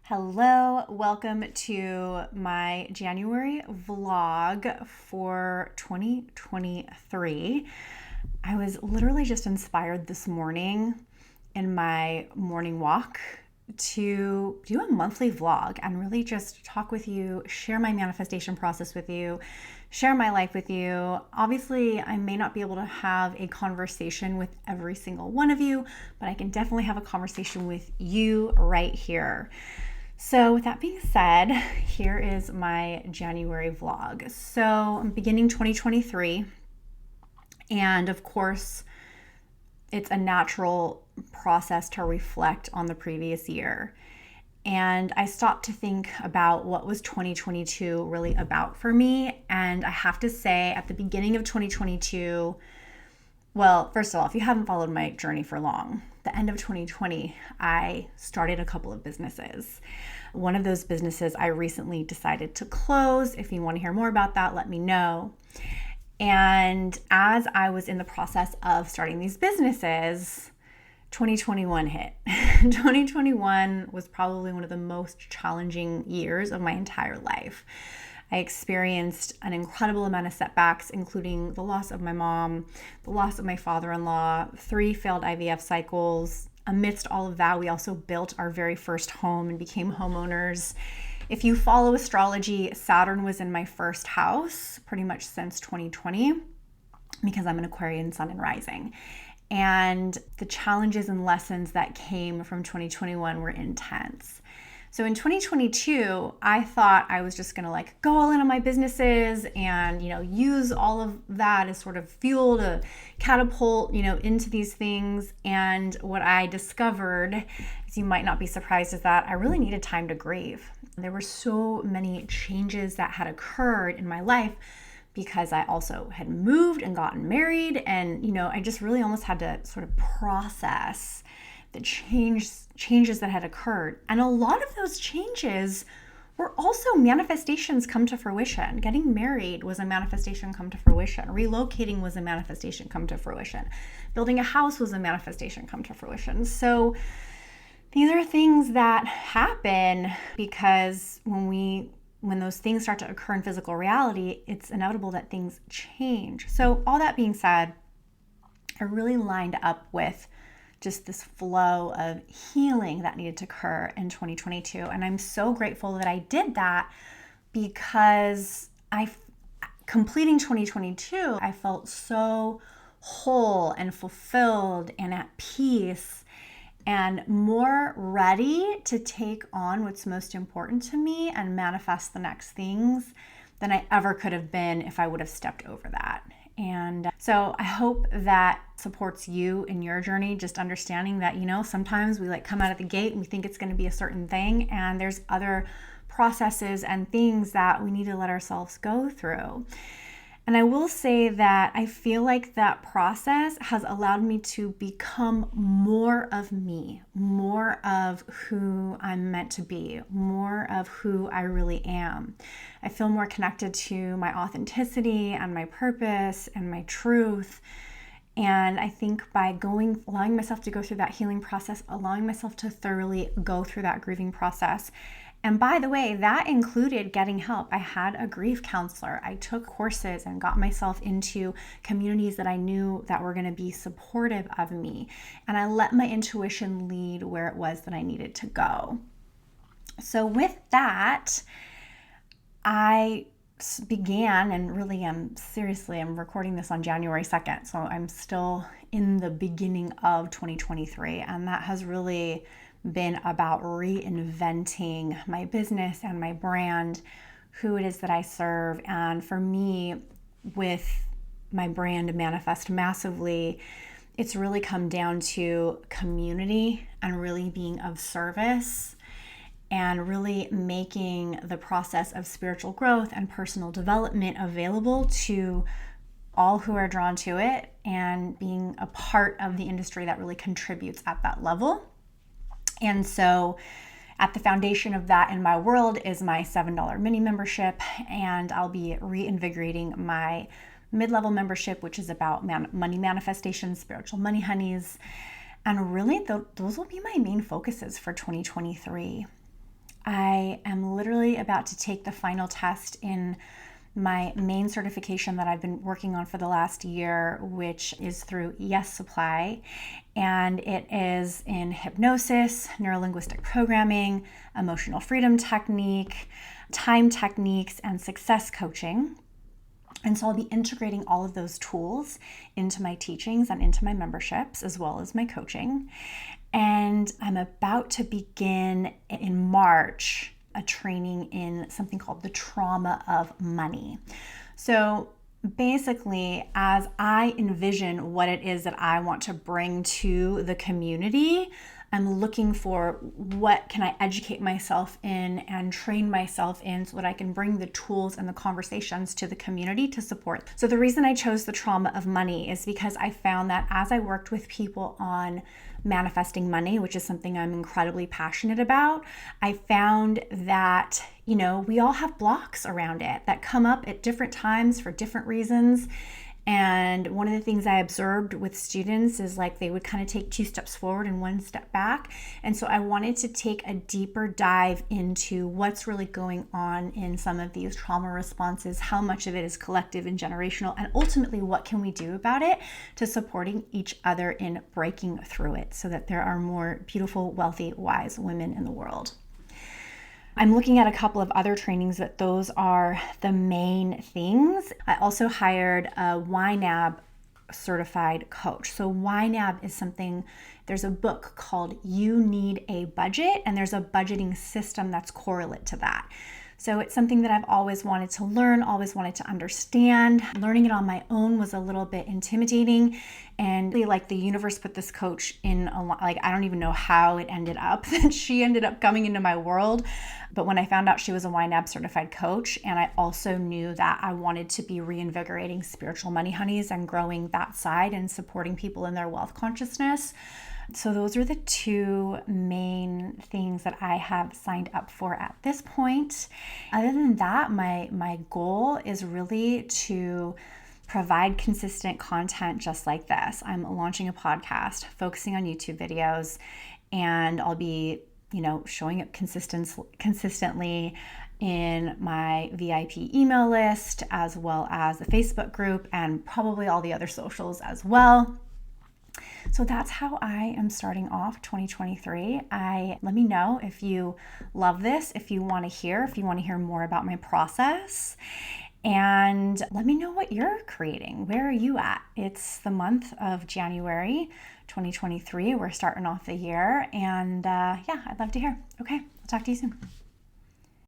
Hello, welcome to my January vlog for 2023. I was literally just inspired this morning in my morning walk to do a monthly vlog and really just talk with you, share my manifestation process with you, share my life with you. Obviously, I may not be able to have a conversation with every single one of you, but I can definitely have a conversation with you right here. So with that being said, here is my January vlog. So I'm beginning 2023, and of course, it's a natural process to reflect on the previous year. And I stopped to think about what was 2022 really about for me. And I have to say, at the beginning of 2022, well, first of all, if you haven't followed my journey for long, the end of 2020, I started a couple of businesses. One of those businesses I recently decided to close. If you want to hear more about that, let me know. And as I was in the process of starting these businesses, 2021 hit. 2021 was probably one of the most challenging years of my entire life. I experienced an incredible amount of setbacks, including the loss of my mom, the loss of my father-in-law, 3 failed IVF cycles. Amidst all of that, we also built our very first home and became homeowners. If you follow astrology, Saturn was in my first house pretty much since 2020 because I'm an Aquarian sun and rising. And the challenges and lessons that came from 2021 were intense. So in 2022, I thought I was just gonna go all in on my businesses and, use all of that as sort of fuel to catapult, into these things. And what I discovered, as you might not be surprised, is that I really needed time to grieve. There were so many changes that had occurred in my life because I also had moved and gotten married. And, I just really almost had to sort of process the changes that had occurred. And a lot of those changes were also manifestations come to fruition. Getting married was a manifestation come to fruition. Relocating was a manifestation come to fruition. Building a house was a manifestation come to fruition. So these are things that happen because when those things start to occur in physical reality, it's inevitable that things change. So all that being said, I really lined up with just this flow of healing that needed to occur in 2022. And I'm so grateful that I did that because completing 2022, I felt so whole and fulfilled and at peace and more ready to take on what's most important to me and manifest the next things than I ever could have been if I would have stepped over that. And so I hope that supports you in your journey, just understanding that, sometimes we come out of the gate and we think it's going to be a certain thing, and there's other processes and things that we need to let ourselves go through. And I will say that I feel like that process has allowed me to become more of me, more of who I'm meant to be, more of who I really am. I feel more connected to my authenticity and my purpose and my truth. And I think by allowing myself to go through that healing process, allowing myself to thoroughly go through that grieving process. And by the way, that included getting help. I had a grief counselor. I took courses and got myself into communities that I knew that were going to be supportive of me. And I let my intuition lead where it was that I needed to go. So with that, I began, and really I'm recording this on January 2nd. So I'm still in the beginning of 2023. And that has really been about reinventing my business and my brand, who it is that I serve. And for me, with my brand Manifest Massively, it's really come down to community and really being of service and really making the process of spiritual growth and personal development available to all who are drawn to it and being a part of the industry that really contributes at that level. And so at the foundation of that in my world is my $7 mini membership, and I'll be reinvigorating my mid-level membership, which is about money manifestation, spiritual money honeys. And really, those will be my main focuses for 2023. I am literally about to take the final test in my main certification that I've been working on for the last year, which is through Yes Supply. And it is in hypnosis, neurolinguistic programming, emotional freedom technique, time techniques, and success coaching. And so I'll be integrating all of those tools into my teachings and into my memberships, as well as my coaching. And I'm about to begin in March a training in something called the trauma of money. So basically, as I envision what it is that I want to bring to the community, I'm looking for what can I educate myself in and train myself in so that I can bring the tools and the conversations to the community to support. So the reason I chose the trauma of money is because I found that as I worked with people on manifesting money, which is something I'm incredibly passionate about, I found that, we all have blocks around it that come up at different times for different reasons. And one of the things I observed with students is like they would kind of take 2 steps forward and 1 step back. And so I wanted to take a deeper dive into what's really going on in some of these trauma responses, how much of it is collective and generational, and ultimately what can we do about it to supporting each other in breaking through it so that there are more beautiful, wealthy, wise women in the world. I'm looking at a couple of other trainings, but those are the main things. I also hired a YNAB certified coach. So YNAB is something, there's a book called You Need a Budget, and there's a budgeting system that's correlate to that. So it's something that I've always wanted to learn, always wanted to understand. Learning it on my own was a little bit intimidating. And like the universe put this coach in I don't even know how it ended up that she ended up coming into my world. But when I found out she was a YNAB certified coach, and I also knew that I wanted to be reinvigorating spiritual money honeys and growing that side and supporting people in their wealth consciousness. So those are the 2 main things that I have signed up for at this point. Other than that, my goal is really to provide consistent content just like this. I'm launching a podcast, focusing on YouTube videos, and I'll be, showing up consistently in my VIP email list, as well as the Facebook group, and probably all the other socials as well. So that's how I am starting off 2023. Let me know if you love this, if you want to hear more about my process, and let me know what you're creating. Where are you at? It's the month of January 2023. We're starting off the year, and I'd love to hear. Okay, I'll talk to you soon.